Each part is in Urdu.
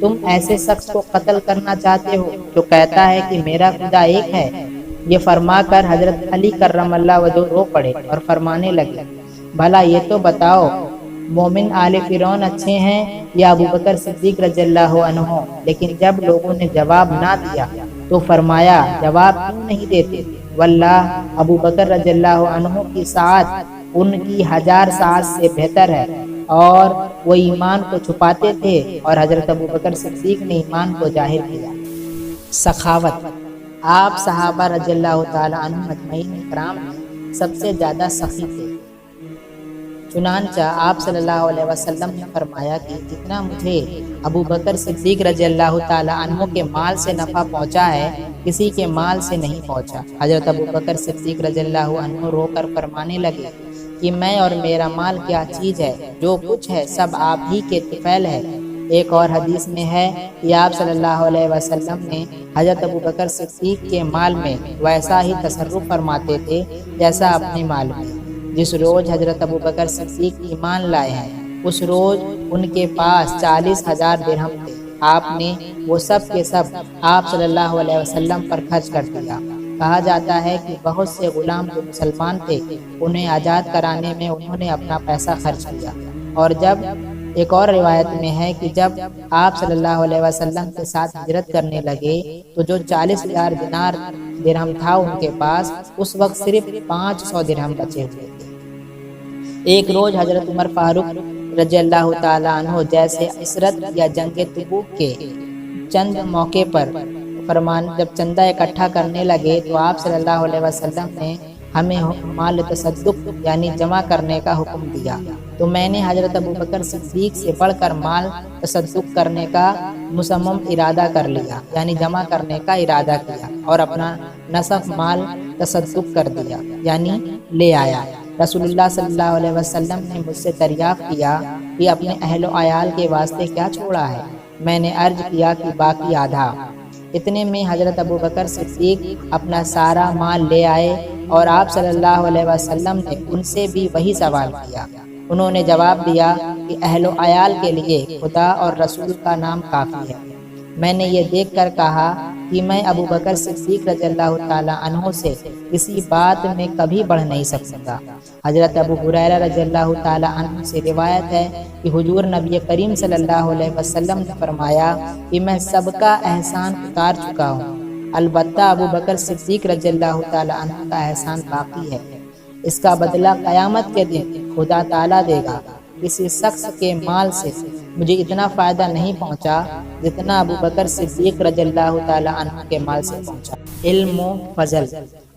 تم ایسے شخص کو قتل کرنا چاہتے ہو جو کہتا ہے کہ میرا خدا ایک ہے؟ یہ فرما کر حضرت علی کرم اللہ وجہ رو پڑے اور فرمانے لگے، بھلا یہ تو بتاؤ مومن آل فرعون اچھے ہیں یا ابو بکر صدیق رضی اللہ عنہ؟ لیکن جب لوگوں نے جواب نہ دیا تو فرمایا، جواب کیوں نہیں دیتے؟ واللہ ابو بکر رضی اللہ عنہ کی ساعت ان کی 1000 ساعت سے بہتر ہے، اور وہ ایمان کو چھپاتے تھے اور حضرت ابو بکر صدیق نے ایمان کو ظاہر کیا۔ سخاوت، آپ صحابہ رضی اللہ تعالی عنہ مجمعین کرام میں سب سے زیادہ سخی تھے۔ چنانچہ آپ صلی اللہ علیہ وسلم نے فرمایا کہ جتنا مجھے ابو بکر صدیق رضی اللہ تعالی عنہ کے مال سے نفع پہنچا ہے، کسی کے مال سے نہیں پہنچا۔ حضرت ابو بکر صدیق رضی اللہ عنہ رو کر فرمانے لگے کہ میں اور میرا مال کیا چیز ہے، جو کچھ ہے سب آپ ہی کے طفیل ہے۔ ایک اور حدیث میں ہے کہ آپ صلی اللہ علیہ وسلم نے حضرت ابو بکر صدیق کے مال میں ویسا ہی تصرف فرماتے تھے جیسا اپنے مال میں۔ جس روز حضرت ابو بکر صدیق ایمان لائے ہیں، اس روز ان کے پاس 40,000 درہم تھے۔ آپ نے وہ سب کے سب آپ صلی اللہ علیہ وسلم پر خرچ کر دیا۔ کہا جاتا ہے کہ بہت سے غلام جو مسلمان تھے، انہیں آزاد کرانے میں انہوں نے اپنا پیسہ خرچ کیا۔ اور جب ایک اور روایت میں ہے کہ جب آپ صلی اللہ علیہ وسلم کے ساتھ ہجرت کرنے لگے تو جو 40,000 دینار درہم تھا ان کے پاس، اس وقت صرف 500 درہم بچے ہوئے تھے۔ ایک روز حضرت عمر فاروق رضی اللہ تعالی عنہ جیسے اسرت یا جنگ تبوک کے چند موقع پر جب چندہ اکٹھا کرنے لگے تو آپ صلی اللہ علیہ وسلم نے ہمیں مال تصدق یعنی جمع کرنے کا حکم دیا، تو میں نے حضرت ابو بکر صدیق سے بڑھ کر مال تصدق کرنے کا مصمم ارادہ کر لیا، یعنی جمع کرنے کا ارادہ کیا، اور اپنا نصف مال تصدق کر دیا یعنی لے آیا۔ رسول اللہ صلی اللہ علیہ وسلم نے مجھ سے دریافت کیا کہ اپنے اہل و عیال کے واسطے کیا چھوڑا ہے؟ میں نے عرض کیا کہ باقی آدھا۔ اتنے میں حضرت ابو بکر صدیق اپنا سارا مال لے آئے اور آپ صلی اللہ علیہ وسلم نے ان سے بھی وہی سوال کیا۔ انہوں نے جواب دیا کہ اہل و عیال کے لیے خدا اور رسول کا نام کافی ہے۔ میں نے یہ دیکھ کر کہا کہ میں ابو بکر صدیق رضی اللہ تعالی عنہ سے کسی بات میں کبھی بڑھ نہیں سکتا۔ حضرت ابو ہریرہ رضی اللہ تعالی عنہ سے روایت ہے کہ حضور نبی کریم صلی اللہ علیہ وسلم نے فرمایا کہ میں سب کا احسان اتار چکا ہوں، البتہ ابو بکر صدیق رضی اللہ تعالی عنہ کا احسان باقی ہے، اس کا بدلہ قیامت کے دن خدا تعالی دے گا۔ کسی شخص کے مال سے مجھے اتنا فائدہ نہیں پہنچا جتنا ابو بکر صدیق رضی اللہ تعالی عنہ کے مال سے پہنچا۔ علم و فضل،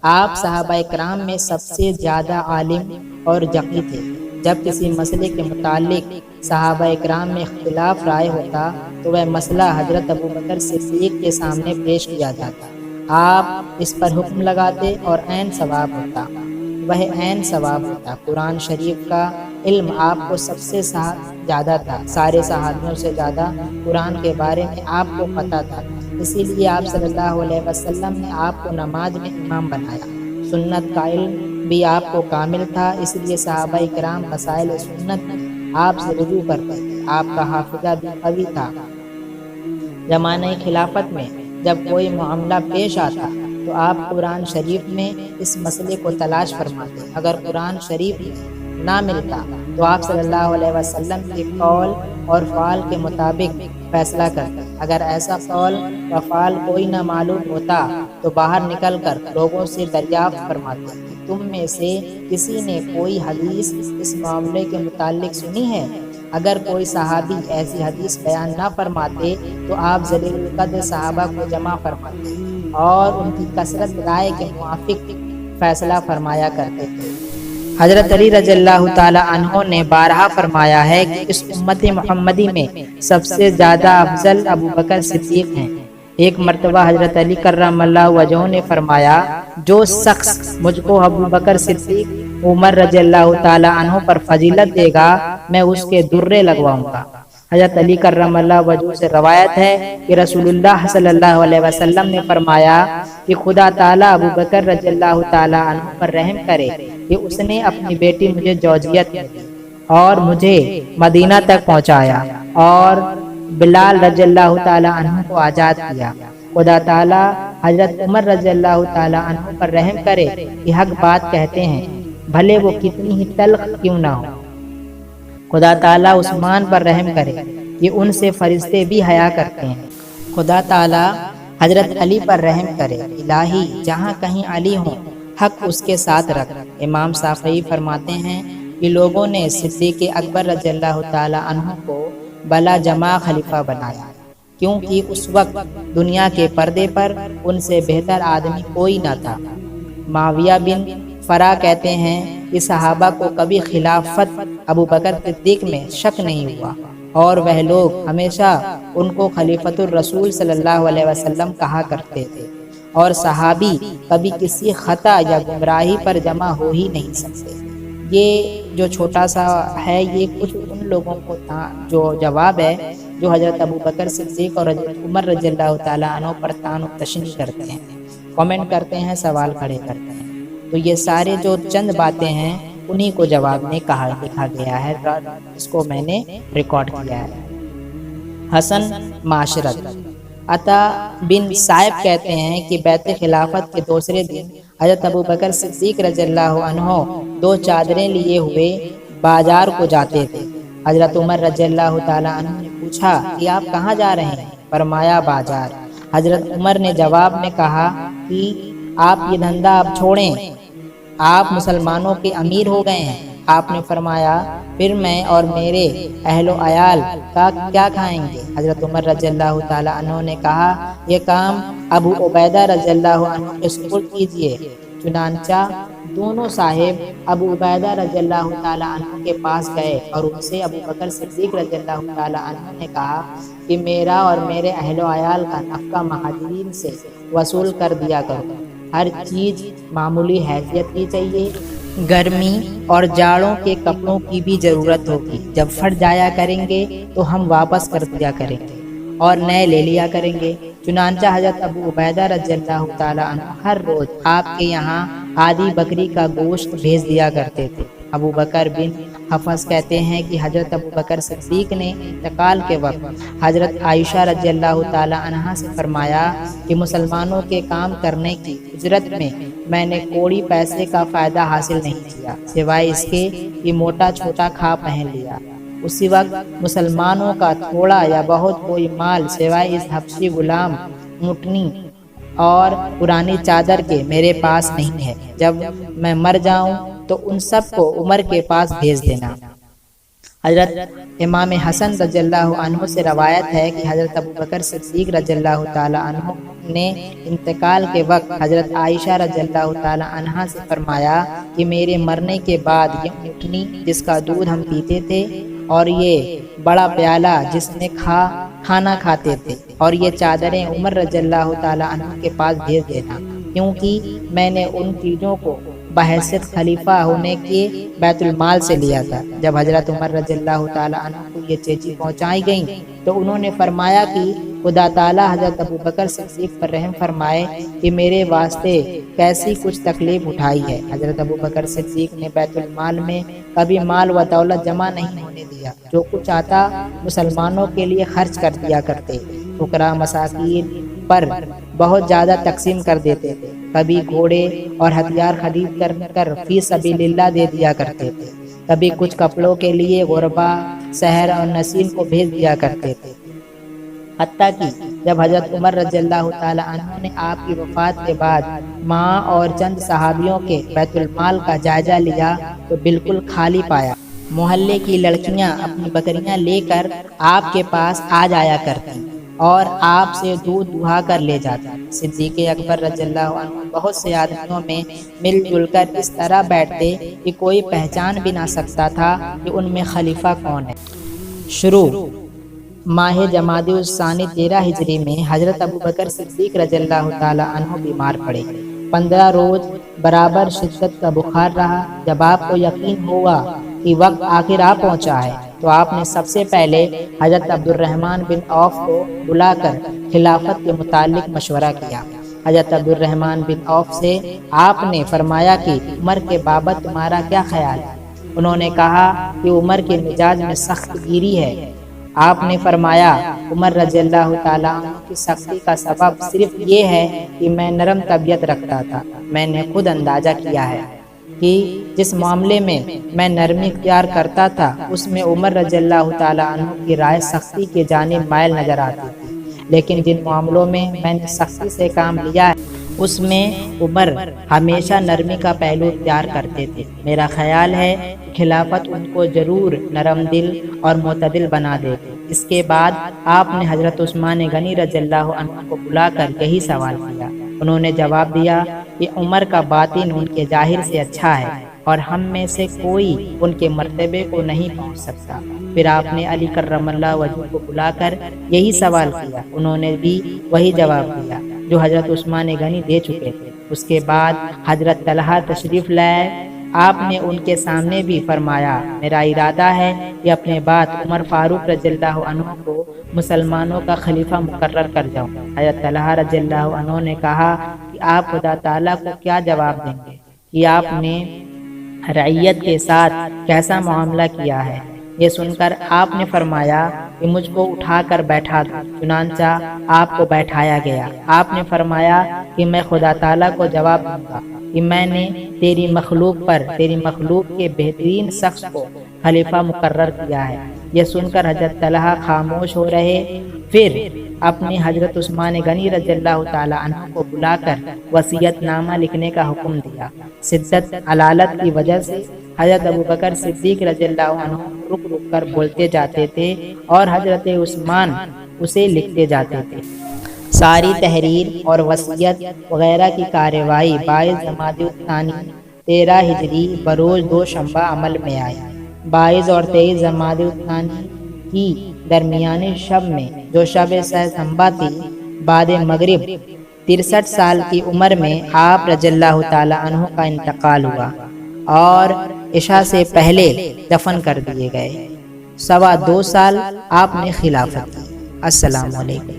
آپ صحابہ کرام میں سب سے زیادہ عالم اور ذکی تھے۔ جب کسی مسئلے کے متعلق صحابہ کرام میں اختلاف رائے ہوتا تو وہ مسئلہ حضرت ابو بکر صدیق کے سامنے پیش کیا جاتا، آپ اس پر حکم لگاتے اور عین ثواب ہوتا، وہ عین ثواب ہوتا۔ قرآن شریف کا علم آپ کو سب سے زیادہ تھا، سارے صحابیوں سے زیادہ قرآن کے بارے میں آپ کو پتہ تھا، اسی لیے آپ صلی اللہ علیہ وسلم نے آپ کو نماز میں امام بنایا۔ سنت کا علم بھی آپ کو کامل تھا، اس لیے صحابہ کرام مسائل سنت آپ سے رجوع کرتے تھے۔ آپ کا حافظہ بھی قوی تھا۔ زمانہ خلافت میں جب کوئی معاملہ پیش آتا تو آپ قرآن شریف میں اس مسئلے کو تلاش فرماتے، اگر قرآن شریف نہ ملتا تو آپ صلی اللہ علیہ وسلم کے قول اور فعل کے مطابق فیصلہ کرتے۔ اگر ایسا قول و فعل کوئی نہ معلوم ہوتا تو باہر نکل کر لوگوں سے دریافت فرماتے کہ تم میں سے کسی نے کوئی حدیث اس معاملے کے متعلق سنی ہے؟ اگر کوئی صحابی ایسی حدیث بیان نہ فرماتے تو آپ ذلیل القدر صحابہ کو جمع فرماتے اور ان کی کثرت رائے کے موافق فیصلہ فرمایا کرتے تھے۔ حضرت علی رضی اللہ تعالی عنہ نے بارہا فرمایا ہے کہ اس امت محمدی میں سب سے زیادہ افضل ابو بکر صدیق ہیں۔ ایک مرتبہ حضرت علی کرم اللہ وجہہ نے فرمایا، جو شخص مجھ کو ابو بکر صدیق عمر رضی اللہ تعالی عنہ پر فضیلت دے گا میں اس کے درے لگواؤں گا۔ حضرت علی کرم اللہ وجہہ سے روایت ہے کہ رسول اللہ صلی اللہ علیہ وسلم نے فرمایا کہ خدا تعالیٰ ابو بکر رضی اللہ تعالی عنہ پر رحم کرے کہ اس نے اپنی بیٹی مجھے زوجیت دی اور مجھے مدینہ تک پہنچایا، اور بلال رضی اللہ تعالی عنہ کو آزاد کیا۔ خدا تعالی حضرت عمر رضی اللہ تعالی عنہ پر رحم کرے کہ حق بات کہتے ہیں، بھلے وہ کتنی ہی تلخ کیوں نہ ہو۔ خدا تعالی عثمان پر رحم کرے کہ ان سے فرشتے بھی حیا کرتے ہیں۔ خدا تعالی حضرت علی پر رحم کرے، الہی جہاں کہیں علی ہوں حق اس کے ساتھ رکھ۔ امام شافعی فرماتے ہیں کہ لوگوں نے صدیق اکبر رضی اللہ تعالی عنہ کو بلا جمع خلیفہ بنایا، کیونکہ اس وقت دنیا کے پردے پر ان سے بہتر آدمی کوئی نہ تھا۔ معاویہ بن فرا کہتے ہیں کہ صحابہ کو کبھی خلافت ابو بکر صدیق میں شک نہیں ہوا، اور وہ لوگ ہمیشہ ان کو خلیفۃ الرسول صلی اللہ علیہ وسلم کہا کرتے تھے، اور صحابی کبھی کسی خطا یا گمراہی پر جمع ہو ہی نہیں سکتے۔ یہ جو چھوٹا سا ہے یہ کچھ ان لوگوں کو جو جواب ہے جو حضرت ابو بکر صدیق اور حضرت عمر رضی اللہ تعالیٰ عنہ پر طعن و تشنیع کرتے ہیں، کامنٹ کرتے ہیں، سوال کھڑے کرتے ہیں۔ تو یہ سارے جو چند باتیں ہیں انہی کو جواب میں کہا لکھا گیا ہے، اس کو میں نے ریکارڈ کیا ہے۔ حسن معاشرت عطا بن صائب کہتے ہیں کہ بیعت خلافت کے دوسرے دن حضرت ابو بکر صدیق رضی اللہ عنہ 2 چادریں لیے ہوئے بازار کو جاتے تھے۔ حضرت عمر رضی اللہ تعالی عنہ نے پوچھا کہ آپ کہاں جا رہے ہیں؟ فرمایا بازار۔ حضرت عمر نے جواب میں کہا کہ آپ یہ دھندا اب چھوڑیں، آپ مسلمانوں کے امیر ہو گئے ہیں۔ آپ نے فرمایا پھر میں اور میرے اہل و عیال کا کیا کھائیں گے؟ حضرت عمر رضی اللہ تعالی عنہ نے کہا یہ کام ابو عبیدہ رضی اللہ عنہ کے سپرد کیجیے۔ چنانچہ دونوں صاحب ابو عبیدہ رضی اللہ تعالی عنہ کے پاس گئے اور ان سے ابو بکر صدیق رضی اللہ تعالی عنہ نے کہا کہ میرا اور میرے اہل و عیال کا نفقہ مہاجرین سے وصول کر دیا کرو، ہر چیز معمولی حیثیت کی چاہیے، گرمی اور جاڑوں کے کپڑوں کی بھی ضرورت ہوگی، جب پھٹ جایا کریں گے تو ہم واپس کر دیا کریں گے اور نئے لے لیا کریں گے۔ چنانچہ حضرت ابو عبیدہ رضی اللہ تعالی عنہ ہر روز آپ کے یہاں آدھی بکری کا گوشت بھیج دیا کرتے تھے۔ ابو بکر بن حفص کہتے ہیں کہ حضرت ابو بکر صدیق نے انتقال کے وقت حضرت عائشہ رضی اللہ تعالی عنہا سے فرمایا کہ مسلمانوں کے کام کرنے کی اجرت میں نے کوڑی پیسے کا فائدہ حاصل نہیں کیا، سوائے اس کے کہ موٹا چھوٹا کھا پہن لیا۔ اسی وقت مسلمانوں کا تھوڑا یا بہت کوئی مال سوائے اس حبشی غلام، اونٹنی اور پرانی چادر کے میرے پاس نہیں ہے۔ جب میں مر جاؤں تو ان سب کو عمر کے پاس بھیج دینا۔ حضرت امام حسن رضی اللہ عنہ سے روایت ہے کہ حضرت ابو بکر صدیق رضی اللہ تعالی عنہ نے انتقال کے وقت حضرت عائشہ رضی اللہ تعالی عنہا سے فرمایا کہ میرے مرنے کے بعد یہ اونٹنی جس کا دودھ ہم پیتے تھے اور یہ بڑا پیالہ جس میں کھانا کھاتے تھے اور یہ چادریں عمر رضی اللہ تعالی عنہ کے پاس بھیج دینا، کیونکہ میں نے ان چیزوں کو بحیثیت خلیفہ ہونے کے بیت المال سے لیا تھا۔ جب حضرت عمر رضی اللہ تعالی عنہ کو یہ چیزیں پہنچائی گئیں تو انہوں نے فرمایا کہ خدا تعالی حضرت ابو بکر صدیق پر رحم فرمائے کہ میرے واسطے کیسی کچھ تکلیف اٹھائی ہے۔ حضرت ابو بکر صدیق نے بیت المال میں کبھی مال و دولت جمع نہیں ہونے دیا، جو کچھ آتا مسلمانوں کے لیے خرچ کر دیا کرتے، فقراء مساکین پر بہت زیادہ تقسیم کر دیتے تھے، کبھی گھوڑے اور ہتھیار خرید کر فی سبیل اللہ دے دیا کرتے تھے، کبھی کچھ کپڑوں کے لیے غربا، سحر اور نسیم کو بھیج دیا کرتے تھے۔ حتیٰ کہ جب حضرت عمر رضی اللہ تعالی عنہ نے آپ کی وفات کے بعد ماں اور چند صحابیوں کے بیت المال کا جائزہ لیا تو بالکل خالی پایا۔ محلے کی لڑکیاں اپنی بکریاں لے کر آپ کے پاس آ جایا کرتی اور آپ سے دودھ دہا کر لے جاتا۔ صدیق اکبر رضی اللہ عنہ بہت سے آدمیوں میں مل جل کر اس طرح بیٹھتے کہ کوئی پہچان بھی نہ سکتا تھا کہ ان میں خلیفہ کون ہے۔ شروع ماہ جمادی الثانی 13 ہجری میں حضرت ابو بکر صدیق رضی اللہ تعالی عنہ بیمار پڑے۔ 15 روز برابر شدت کا بخار رہا۔ جب آپ کو یقین ہوا کہ وقت آخر آ پہنچا ہے تو آپ نے سب سے پہلے حضرت عبد الرحمن بن عوف کو بلا کر خلافت کے متعلق مشورہ کیا۔ حضرت عبد الرحمن بن عوف سے آپ نے فرمایا کہ عمر کے بابت تمہارا کیا خیال ہے؟ انہوں نے کہا کہ عمر کے مزاج میں سخت گیری ہے، آپ نے فرمایا عمر رضی اللہ تعالیٰ عنہ کی سختی کا سبب صرف یہ ہے کہ میں نرم طبیعت رکھتا تھا۔ میں نے خود اندازہ کیا ہے کہ جس معاملے میں میں نرمی اختیار کرتا تھا اس میں عمر رضی اللہ تعالیٰ عنہ کی رائے سختی کے جانب مائل نظر آتی تھی، لیکن جن معاملوں میں میں نے سختی سے کام لیا ہے اس میں عمر ہمیشہ نرمی کا پہلو اختیار کرتے تھے۔ میرا خیال ہے کہ خلافت ان کو ضرور نرم دل اور معتدل بنا دے گی۔ اس کے بعد آپ نے حضرت عثمان غنی رضی اللہ عنہ کو بلا کر یہی سوال کیا۔ انہوں نے جواب دیا کہ عمر کا باطن ان کے ظاہر سے اچھا ہے اور ہم میں سے کوئی ان کے مرتبے کو نہیں پہنچ سکتا۔ پھر آپ نے علی کرم اللہ وجہہ کو بلا کر یہی سوال کیا۔ انہوں نے بھی وہی جواب دیا جو حضرت عثمان غنی دے چکے تھے۔ اس کے بعد حضرت طلحہ تشریف لائے۔ آپ نے ان کے سامنے بھی فرمایا میرا ارادہ ہے کہ اپنے بعد عمر فاروق رضی اللہ عنہ کو مسلمانوں کا خلیفہ مقرر کر جاؤں۔ حضرت طلحہ رضی اللہ عنہ نے کہا کہ آپ خدا تعالیٰ کو کیا جواب دیں گے کہ آپ نے رعیت کے ساتھ کیسا معاملہ کیا ہے؟ یہ سن کر آپ نے فرمایا کہ مجھ کو اٹھا کر بیٹھا دو۔ چنانچہ آپ کو بیٹھایا گیا۔ آپ نے فرمایا کہ میں خدا تعالیٰ کو جواب دوں گا کہ میں نے تیری مخلوق کے بہترین شخص کو خلیفہ مقرر کیا ہے۔ یہ سن کر حضرت طلحہ خاموش ہو رہے۔ پھر اپنے حضرت عثمان غنی رضی اللہ تعالیٰ عنہ کو بلا کر وصیت نامہ لکھنے کا حکم دیا۔ شدت علالت کی وجہ سے حضرت ابوبکر صدیق رضی اللہ عنہ رک رک کر بولتے جاتے تھے اور حضرت عثمان اسے لکھتے جاتے تھے۔ ساری تحریر اور وصیت وغیرہ کی کارروائی 22 جمادی الثانی 13 ہجری بروز دوشنبہ عمل میں آئی۔ 22 اور 23 جمادی الثانی کی درمیانی شب میں جو شب سہسنبہ تھی، بعد مغرب 63 سال کی عمر میں آپ رضی اللہ تعالیٰ عنہ کا انتقال ہوا اور عشاء سے پہلے دفن کر دیے گئے۔ 2.25 سال آپ نے خلافت کی۔ السلام علیکم۔